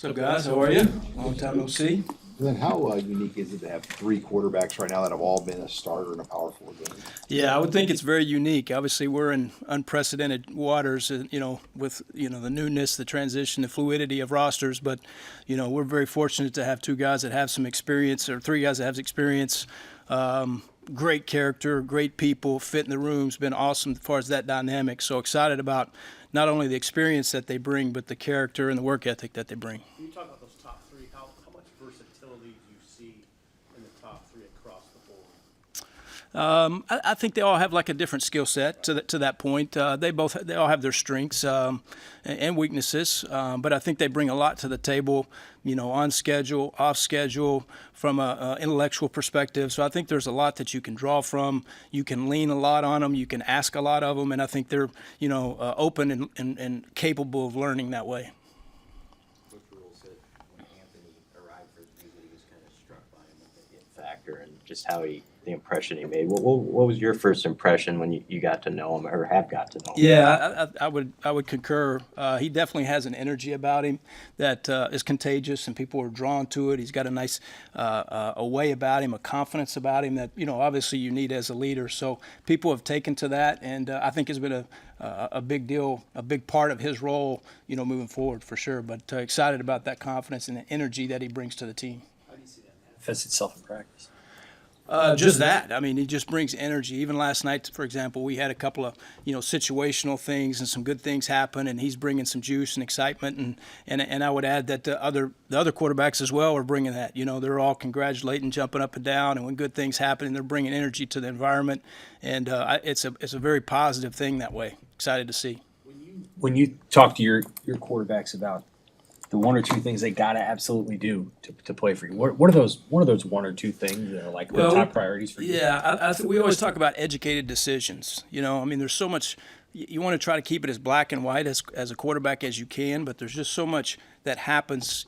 What's up, guys? How are you? Long time no see. And then how unique is it to have three quarterbacks right now that have all been a starter in a Power 4 game? Yeah, I would think it's very unique. Obviously, we're in unprecedented waters, with, the newness, the transition, the fluidity of rosters. But, we're very fortunate to have two guys that have some experience, or three guys that have experience. Great character, great people, fit in the room's been awesome as far as that dynamic. So excited about not only the experience that they bring, but the character and the work ethic that they bring. Can you talk about those top three? How much versatility do you see in the top three across the board? I think they all have like a different skill set to that point. They all have their strengths and weaknesses, but I think they bring a lot to the table. On schedule, off schedule, from a intellectual perspective. So I think there's a lot that you can draw from. You can lean a lot on them. You can ask a lot of them, and I think they're open and capable of learning that way. Coach Rule said when Anthony arrived for the league, he was kind of struck by him with the it factor and just the impression he made. What was your first impression when you got to know him or have got to know him? Yeah, I would concur. He definitely has an energy about him that is contagious, and people are drawn to it. He's got a nice a way about him, a confidence about him that obviously you need as a leader. So people have taken to that, and I think it's been a big deal, a big part of his role, moving forward for sure. But excited about that confidence and the energy that he brings to the team. How do you see that manifest itself in practice? Just that. I mean, he just brings energy. Even last night, for example, we had a couple of, situational things and some good things happen, and he's bringing some juice and excitement. And I would add that the other quarterbacks as well are bringing that. They're all congratulating, jumping up and down, and when good things happen, they're bringing energy to the environment. And it's a very positive thing that way. Excited to see. When you talk to your quarterbacks about the one or two things they got to absolutely do to play for you, what are those one or two things that are like the top priorities for you? Yeah, we always talk about educated decisions. There's so much. You want to try to keep it as black and white as a quarterback as you can, but there's just so much that happens,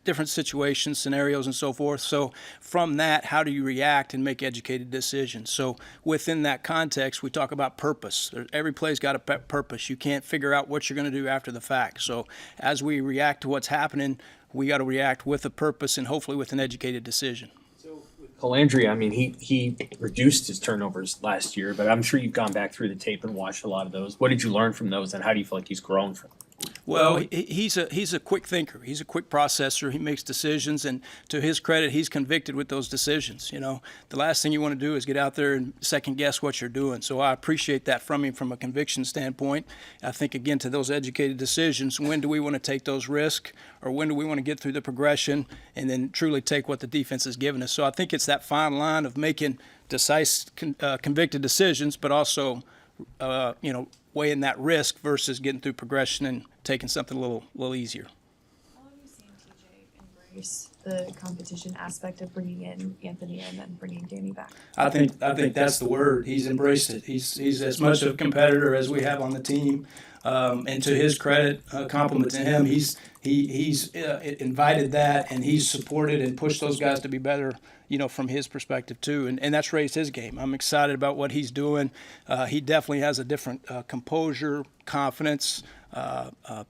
different situations, scenarios, and so forth. So from that, how do you react and make educated decisions? So within that context, we talk about purpose. Every play's got a purpose. You can't figure out what you're going to do after the fact. So as we react to what's happening, we got to react with a purpose and hopefully with an educated decision. Landry, he reduced his turnovers last year, but I'm sure you've gone back through the tape and watched a lot of those. What did you learn from those, and how do you feel like he's grown from them? Well, he's a quick thinker. He's a quick processor. He makes decisions, and to his credit, he's convicted with those decisions. The last thing you want to do is get out there and second guess what you're doing. So I appreciate that from him from a conviction standpoint. I think, again, to those educated decisions, when do we want to take those risks, or when do we want to get through the progression and then truly take what the defense has given us? So I think it's that fine line of making decisive, convicted decisions, but also, weighing that risk versus getting through progression and taking something a little easier. How have you seen TJ embrace the competition aspect of bringing in Anthony and then bringing Danny back? I think that's the word. He's embraced it. He's as much of a competitor as we have on the team. And to his credit, compliment to him, he's invited that, and he's supported and pushed those guys to be better, from his perspective too. And that's raised his game. I'm excited about what he's doing. He definitely has a different composure, confidence,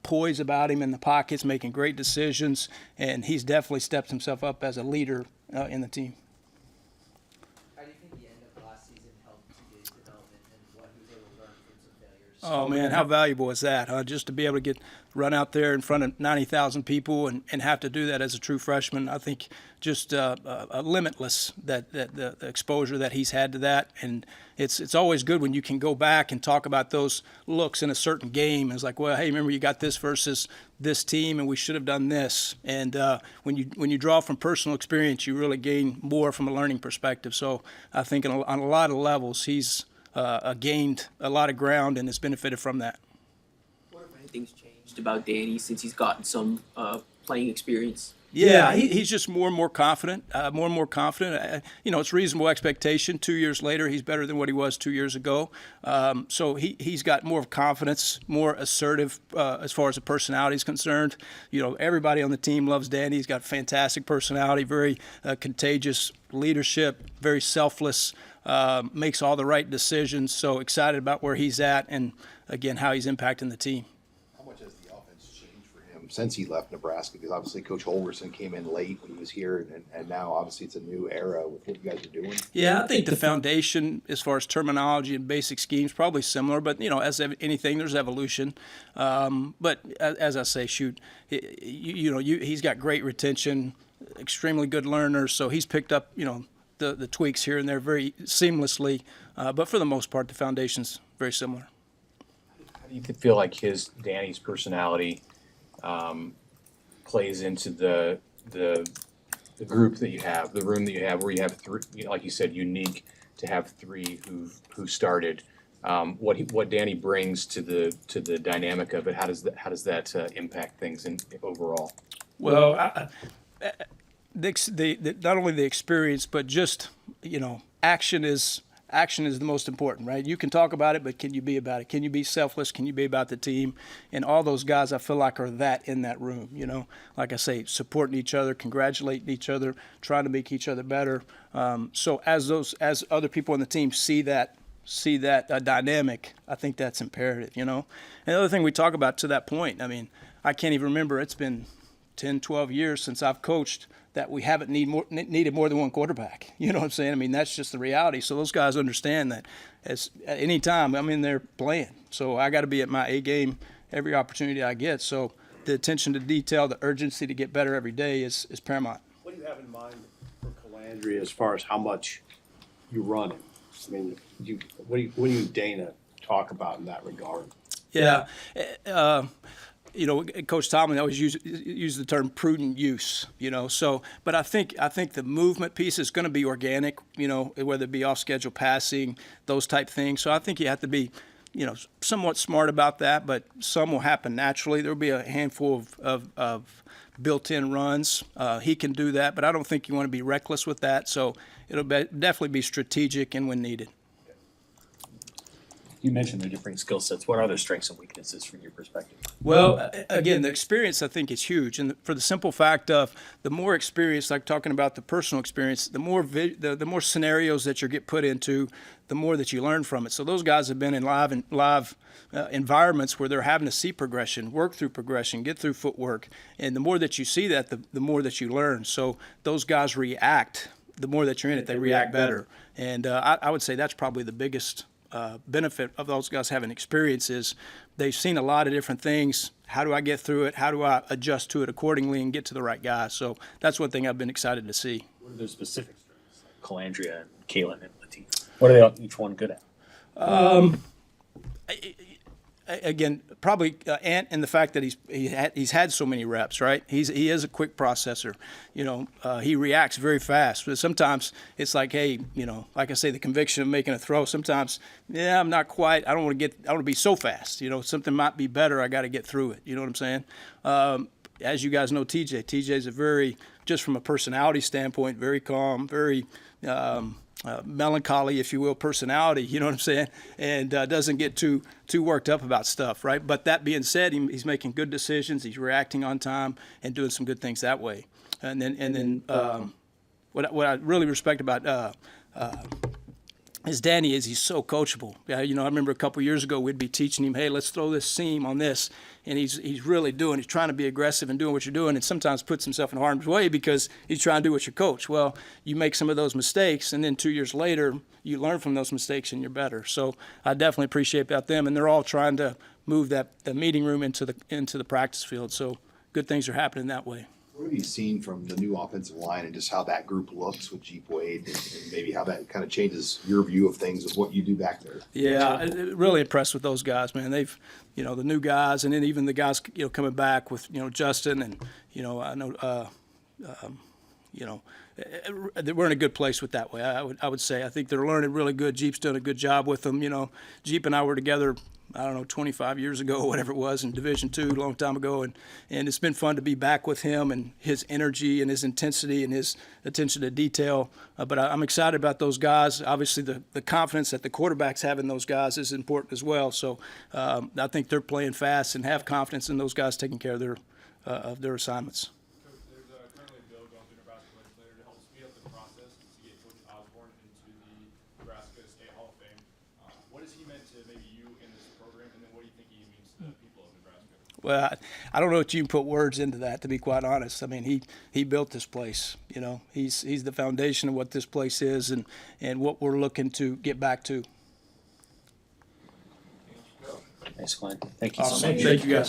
poise about him in the pockets, making great decisions, and he's definitely stepped himself up as a leader in the team. How do you think the end of last season helped TJ's development and what he was able to learn from some failures? Oh, man, how valuable is that? Just to be able to run out there in front of 90,000 people and have to do that as a true freshman. I think just limitless the exposure that he's had to that. And it's always good when you can go back and talk about those looks in a certain game. It's like, well, hey, remember you got this versus this team, and we should have done this. And when you draw from personal experience, you really gain more from a learning perspective. So I think on a lot of levels, he's gained a lot of ground and has benefited from that. What, if anything's changed about Danny since he's gotten some playing experience? Yeah, he's just more and more confident, it's reasonable expectation. 2 years later, he's better than what he was 2 years ago. So he's got more confidence, more assertive as far as the personality is concerned. Everybody on the team loves Danny. He's got fantastic personality, very contagious leadership, very selfless, makes all the right decisions. So excited about where he's at and, again, how he's impacting the team. How much has the offense changed for him since he left Nebraska, because obviously Coach Holgerson came in late when he was here, and now obviously it's a new era with what you guys are doing. Yeah, I think the foundation, as far as terminology and basic schemes, probably similar. But as anything, there's evolution. But as I say, he's got great retention, extremely good learner. So he's picked up, the tweaks here and there very seamlessly. But for the most part, the foundation's very similar. How do you feel like Danny's personality plays into the group that you have, the room that you have, where you have three, like you said, unique to have three who started. What Danny brings to the dynamic of it, how does that impact things overall? Well, not only the experience, but just action is the most important, right? You can talk about it, but can you be about it? Can you be selfless? Can you be about the team? And all those guys, I feel like, are that in that room. Like I say, supporting each other, congratulating each other, trying to make each other better. So as other people on the team see that dynamic, I think that's imperative. And the other thing we talk about to that point, I can't even remember. It's been 10, 12 years since I've coached that we haven't needed more than one quarterback. You know what I'm saying? That's just the reality. So those guys understand that at any time I'm in there playing. So I got to be at my A game every opportunity I get. So the attention to detail, the urgency to get better every day is paramount. What do you have in mind for Calandria as far as how much you run him? What do you Dana talk about in that regard? Yeah. Coach Tomlin always use the term prudent use, So, but I think the movement piece is going to be organic, whether it be off schedule passing, those type things. So I think you have to be, somewhat smart about that, but some will happen naturally. There'll be a handful of built-in runs. He can do that, but I don't think you want to be reckless with that. So it'll definitely be strategic and when needed. You mentioned the different skill sets. What are their strengths and weaknesses from your perspective? Well, again, the experience I think is huge, and for the simple fact of the more experience, like talking about the personal experience, the more scenarios that you get put into, the more that you learn from it. So those guys have been in live environments where they're having to see progression, work through progression, get through footwork, and the more that you see that, the more that you learn. So those guys react. The more that you're in it, they react better. And I would say that's probably the biggest benefit of those guys having experience is they've seen a lot of different things. How do I get through it? How do I adjust to it accordingly and get to the right guy? So that's one thing I've been excited to see. What are their specific strengths? Like Calandria and Kalen and Latif. What are they each one good at? Again, probably Ant and the fact that he's had so many reps, right? He is a quick processor. He reacts very fast. But sometimes it's like, hey, like I say, the conviction of making a throw. Sometimes, I'm not quite. I don't want to be so fast. Something might be better. I got to get through it. You know what I'm saying? As you guys know, TJ's a very, just from a personality standpoint, very calm, very. Melancholy, if you will, personality, you know what I'm saying, and doesn't get too worked up about stuff, right? But that being said, he's making good decisions, he's reacting on time, and doing some good things that way. And then what I really respect about is Danny is he's so coachable. I remember a couple years ago we'd be teaching him, hey, let's throw this seam on this, and he's really he's trying to be aggressive and doing what you're doing, and sometimes puts himself in harm's way because he's trying to do what you coach. Well, you make some of those mistakes, and then 2 years later you learn from those mistakes and you're better. So I definitely appreciate about them, and they're all trying to move the meeting room into the practice field. So good things are happening that way. What have you seen from the new offensive line and just how that group looks with Jeep Wade and maybe how that kind of changes your view of things of what you do back there? Yeah, really impressed with those guys, man. They've, the new guys, and then even the guys, coming back with, Justin, and, I know, we're in a good place with that way. I would say I think they're learning really good. Jeep's done a good job with them. Jeep and I were together, 25 years ago or whatever it was in Division II, a long time ago, and it's been fun to be back with him and his energy and his intensity and his attention to detail. But I'm excited about those guys. Obviously, the confidence that the quarterbacks have in those guys is important as well. So I think they're playing fast and have confidence in those guys taking care of their assignments. Coach, there's currently a bill going through Nebraska legislature to help speed up the process to get Coach Osborne into the Nebraska State Hall of Fame. What has he meant to maybe you in this program, and then what do you think he means to the people of Nebraska? Well, I don't know if you can put words into that, to be quite honest. I mean, he built this place, you know. He's the foundation of what this place is and what we're looking to get back to. Thanks, Glenn. Thank you so Awesome. much. Thank you, guys.